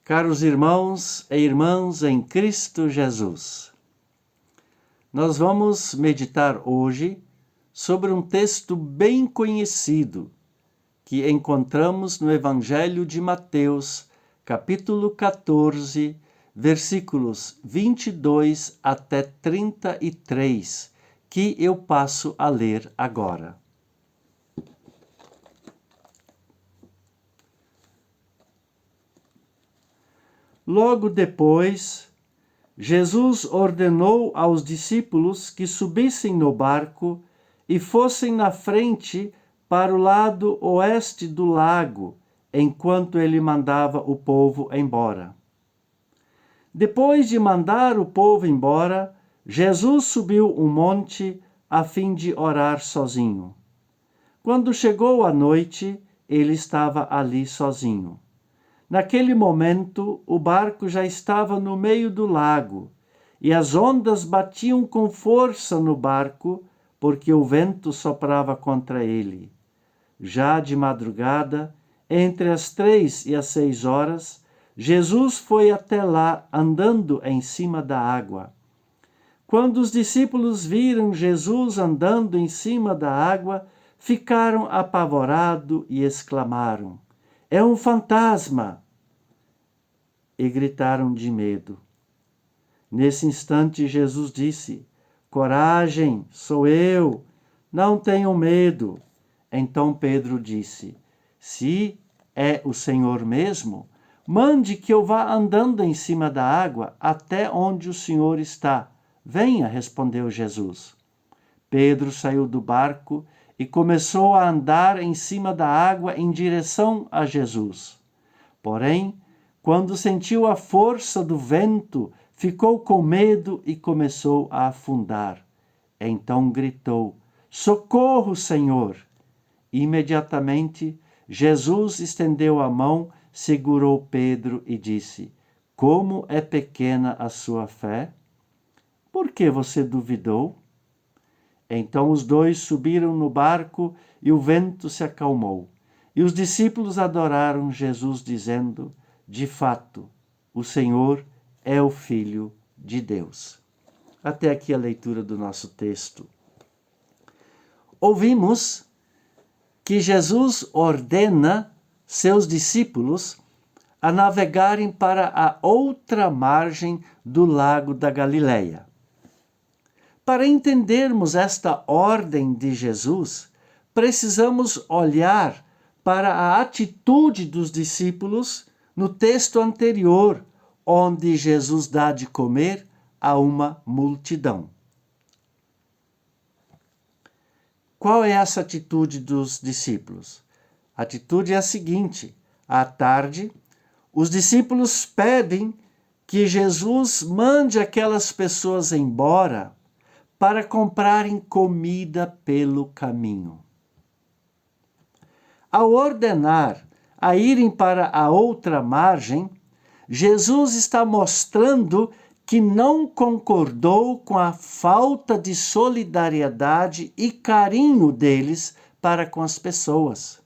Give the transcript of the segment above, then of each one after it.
Caros irmãos e irmãs em Cristo Jesus, nós vamos meditar hoje sobre um texto bem conhecido que encontramos no Evangelho de Mateus, capítulo 14, versículos 22 até 33, que eu passo a ler agora. Logo depois, Jesus ordenou aos discípulos que subissem no barco e fossem na frente para o lado oeste do lago, enquanto ele mandava o povo embora. Depois de mandar o povo embora, Jesus subiu um monte a fim de orar sozinho. Quando chegou a noite, ele estava ali sozinho. Naquele momento, o barco já estava no meio do lago, e as ondas batiam com força no barco, porque o vento soprava contra ele. Já de madrugada, entre as 3 e as 6 horas, Jesus foi até lá andando em cima da água. Quando os discípulos viram Jesus andando em cima da água, ficaram apavorados e exclamaram: "É um fantasma!" E gritaram de medo. Nesse instante, Jesus disse: "Coragem, sou eu, não tenham medo." Então Pedro disse: "Se é o Senhor mesmo, mande que eu vá andando em cima da água até onde o Senhor está. Venha", respondeu Jesus. Pedro saiu do barco e começou a andar em cima da água em direção a Jesus. Porém, quando sentiu a força do vento, ficou com medo e começou a afundar. Então gritou: "Socorro, Senhor!" Imediatamente, Jesus estendeu a mão, segurou Pedro e disse: "Como é pequena a sua fé? Por que você duvidou?" Então os dois subiram no barco e o vento se acalmou. E os discípulos adoraram Jesus, dizendo: "De fato, o Senhor é o Filho de Deus." Até aqui a leitura do nosso texto. Ouvimos que Jesus ordena seus discípulos a navegarem para a outra margem do lago da Galileia. Para entendermos esta ordem de Jesus, precisamos olhar para a atitude dos discípulos no texto anterior, onde Jesus dá de comer a uma multidão. Qual é essa atitude dos discípulos? A atitude é a seguinte: à tarde, os discípulos pedem que Jesus mande aquelas pessoas embora para comprarem comida pelo caminho. Ao ordenar a irem para a outra margem, Jesus está mostrando que não concordou com a falta de solidariedade e carinho deles para com as pessoas.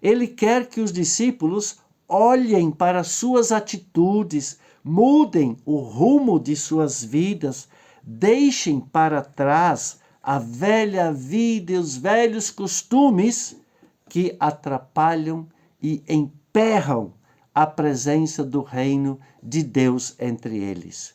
Ele quer que os discípulos olhem para suas atitudes, mudem o rumo de suas vidas, deixem para trás a velha vida e os velhos costumes que atrapalham e emperram a presença do reino de Deus entre eles.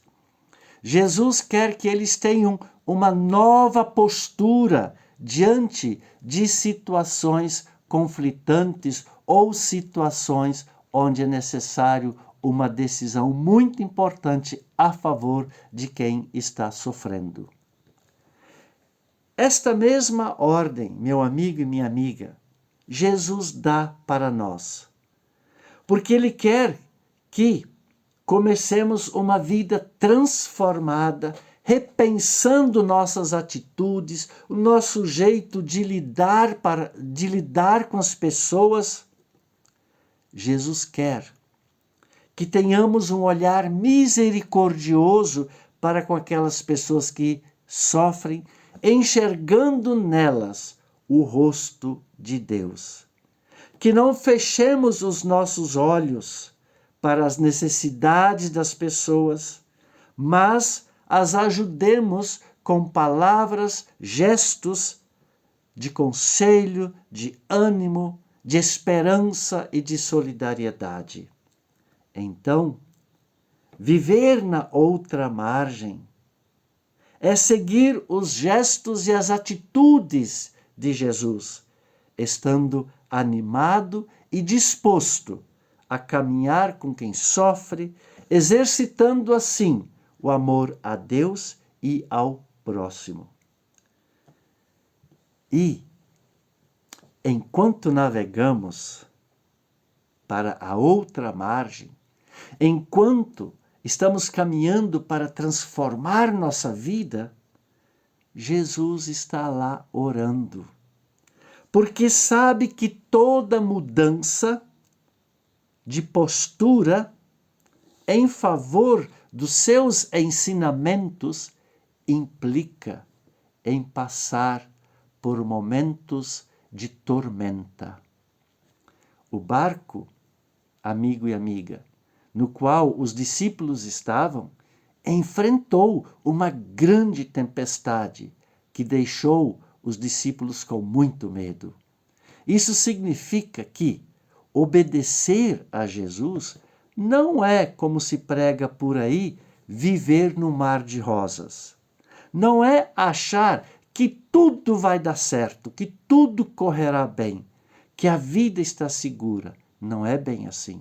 Jesus quer que eles tenham uma nova postura diante de situações conflitantes ou situações onde é necessário uma decisão muito importante a favor de quem está sofrendo. Esta mesma ordem, meu amigo e minha amiga, Jesus dá para nós, porque Ele quer que comecemos uma vida transformada, repensando nossas atitudes, o nosso jeito de lidar com as pessoas. Jesus quer que tenhamos um olhar misericordioso para com aquelas pessoas que sofrem, enxergando nelas o rosto de Deus. Que não fechemos os nossos olhos para as necessidades das pessoas, mas as ajudemos com palavras, gestos de conselho, de ânimo, de esperança e de solidariedade. Então, viver na outra margem é seguir os gestos e as atitudes de Jesus, estando animado e disposto a caminhar com quem sofre, exercitando assim o amor a Deus e ao próximo. E, enquanto navegamos para a outra margem, enquanto estamos caminhando para transformar nossa vida, Jesus está lá orando. Porque sabe que toda mudança de postura em favor dos seus ensinamentos implica em passar por momentos de tormenta. O barco, amigo e amiga, no qual os discípulos estavam, enfrentou uma grande tempestade que deixou os discípulos com muito medo. Isso significa que obedecer a Jesus não é, como se prega por aí, viver no mar de rosas. Não é achar que tudo vai dar certo, que tudo correrá bem, que a vida está segura. Não é bem assim.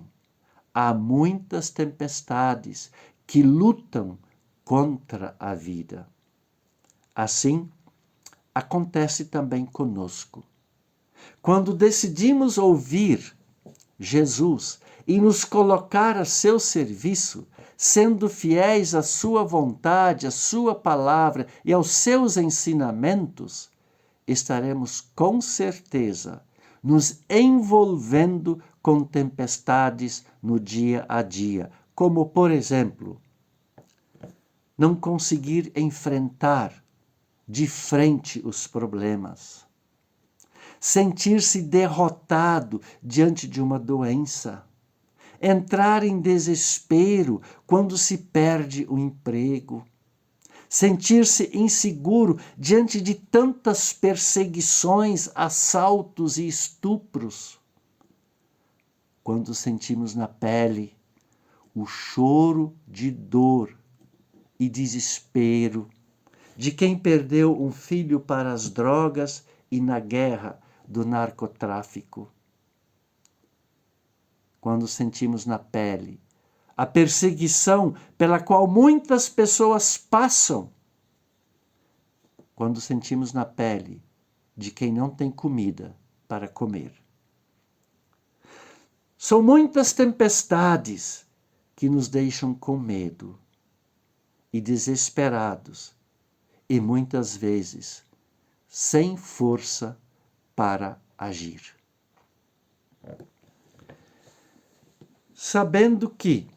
Há muitas tempestades que lutam contra a vida. Assim, acontece também conosco. Quando decidimos ouvir Jesus e nos colocar a seu serviço, sendo fiéis à sua vontade, à sua palavra e aos seus ensinamentos, estaremos com certeza nos envolvendo com tempestades no dia a dia, como, por exemplo, não conseguir enfrentar de frente os problemas, sentir-se derrotado diante de uma doença, entrar em desespero quando se perde o emprego, sentir-se inseguro diante de tantas perseguições, assaltos e estupros. Quando sentimos na pele o choro de dor e desespero de quem perdeu um filho para as drogas e na guerra do narcotráfico. Quando sentimos na pele a perseguição pela qual muitas pessoas passam. Quando sentimos na pele de quem não tem comida para comer. São muitas tempestades que nos deixam com medo e desesperados e muitas vezes sem força para agir. Sabendo que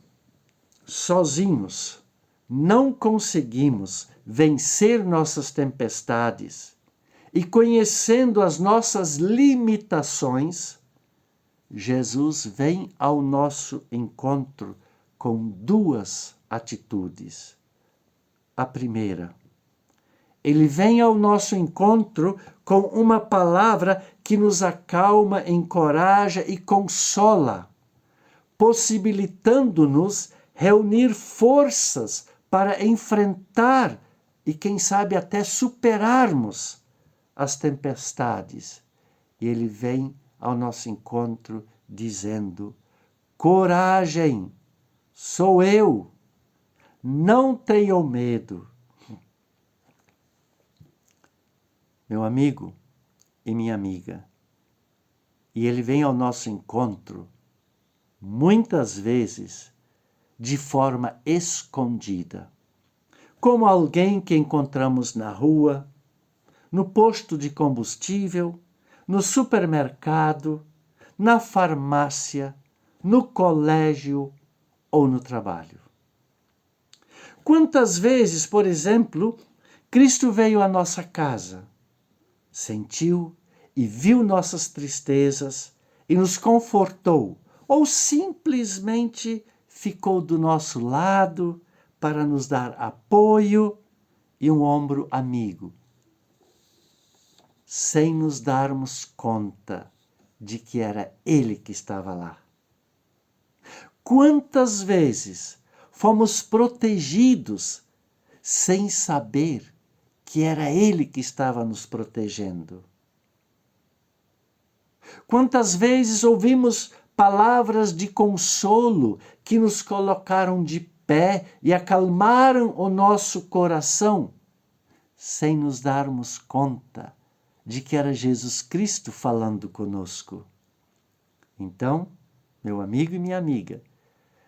sozinhos não conseguimos vencer nossas tempestades e conhecendo as nossas limitações, Jesus vem ao nosso encontro com duas atitudes. A primeira, ele vem ao nosso encontro com uma palavra que nos acalma, encoraja e consola, possibilitando-nos reunir forças para enfrentar e, quem sabe, até superarmos as tempestades. E ele vem ao nosso encontro dizendo: coragem, sou eu, não tenham medo. Meu amigo e minha amiga, e ele vem ao nosso encontro, muitas vezes, de forma escondida, como alguém que encontramos na rua, no posto de combustível, no supermercado, na farmácia, no colégio ou no trabalho. Quantas vezes, por exemplo, Cristo veio à nossa casa, sentiu e viu nossas tristezas e nos confortou, ou simplesmente ficou do nosso lado para nos dar apoio e um ombro amigo, sem nos darmos conta de que era Ele que estava lá. Quantas vezes fomos protegidos sem saber que era Ele que estava nos protegendo? Quantas vezes ouvimos palavras de consolo que nos colocaram de pé e acalmaram o nosso coração, sem nos darmos conta de que era Jesus Cristo falando conosco? Então, meu amigo e minha amiga,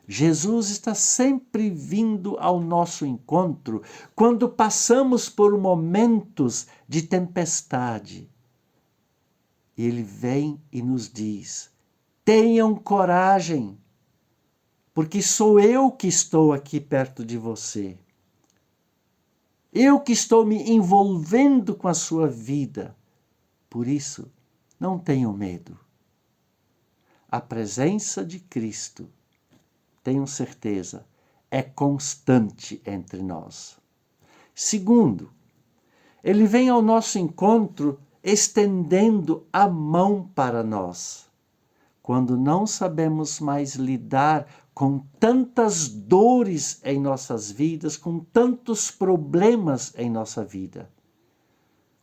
Jesus está sempre vindo ao nosso encontro quando passamos por momentos de tempestade. Ele vem e nos diz: tenham coragem, porque sou eu que estou aqui perto de você. Eu que estou me envolvendo com a sua vida. Por isso, não tenham medo. A presença de Cristo, tenham certeza, é constante entre nós. Segundo, Ele vem ao nosso encontro estendendo a mão para nós. Quando não sabemos mais lidar com tantas dores em nossas vidas, com tantos problemas em nossa vida.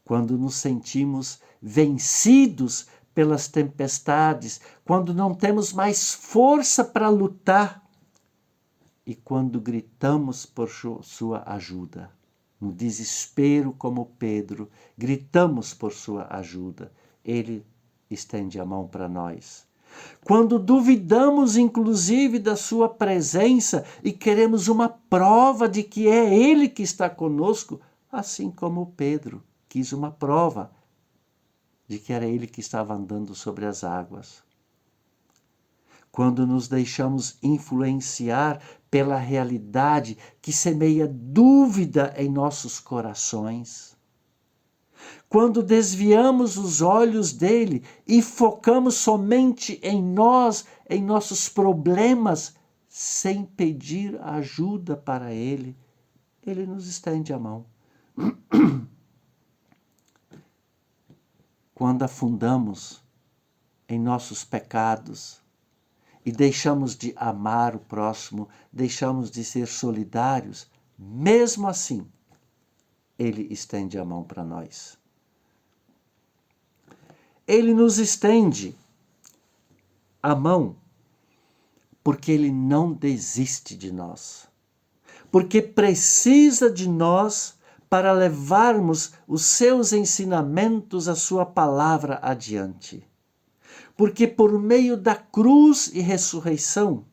Quando nos sentimos vencidos pelas tempestades, quando não temos mais força para lutar e quando gritamos por sua ajuda. No desespero, como Pedro, gritamos por sua ajuda. Ele estende a mão para nós. Quando duvidamos, inclusive, da sua presença e queremos uma prova de que é Ele que está conosco, assim como Pedro quis uma prova de que era Ele que estava andando sobre as águas. Quando nos deixamos influenciar pela realidade que semeia dúvida em nossos corações. Quando desviamos os olhos dele e focamos somente em nós, em nossos problemas, sem pedir ajuda para ele, ele nos estende a mão. Quando afundamos em nossos pecados e deixamos de amar o próximo, deixamos de ser solidários, mesmo assim, ele estende a mão para nós. Ele nos estende a mão porque ele não desiste de nós. Porque precisa de nós para levarmos os seus ensinamentos, a sua palavra adiante. Porque por meio da cruz e ressurreição,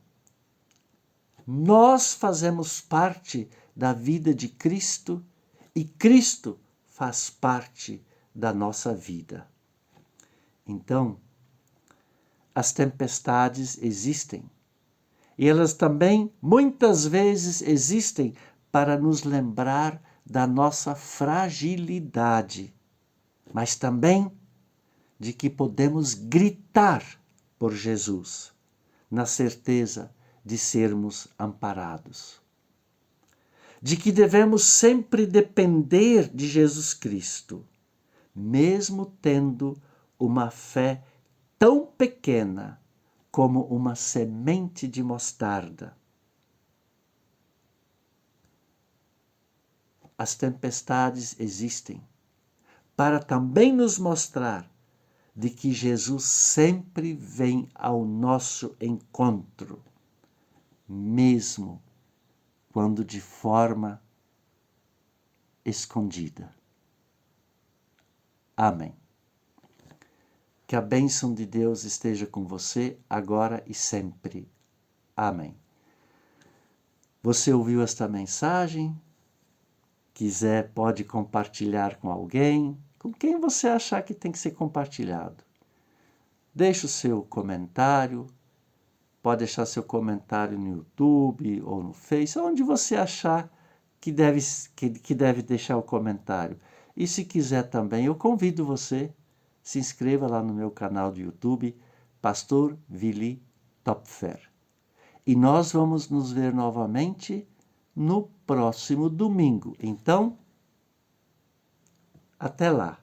nós fazemos parte da vida de Cristo e Cristo faz parte da nossa vida. Então, as tempestades existem. E elas também, muitas vezes, existem para nos lembrar da nossa fragilidade, mas também de que podemos gritar por Jesus, na certeza de sermos amparados. De que devemos sempre depender de Jesus Cristo, mesmo tendo uma fé tão pequena como uma semente de mostarda. As tempestades existem para também nos mostrar de que Jesus sempre vem ao nosso encontro, mesmo quando de forma escondida. Amém. Que a bênção de Deus esteja com você agora e sempre. Amém. Você ouviu esta mensagem? Quiser, pode compartilhar com alguém, com quem você achar que tem que ser compartilhado. Deixe o seu comentário, pode deixar seu comentário no YouTube ou no Face, onde você achar que deve deixar o comentário. E se quiser também, eu convido você, se inscreva lá no meu canal do YouTube, Pastor Willi Topfer. E nós vamos nos ver novamente no próximo domingo. Então, até lá.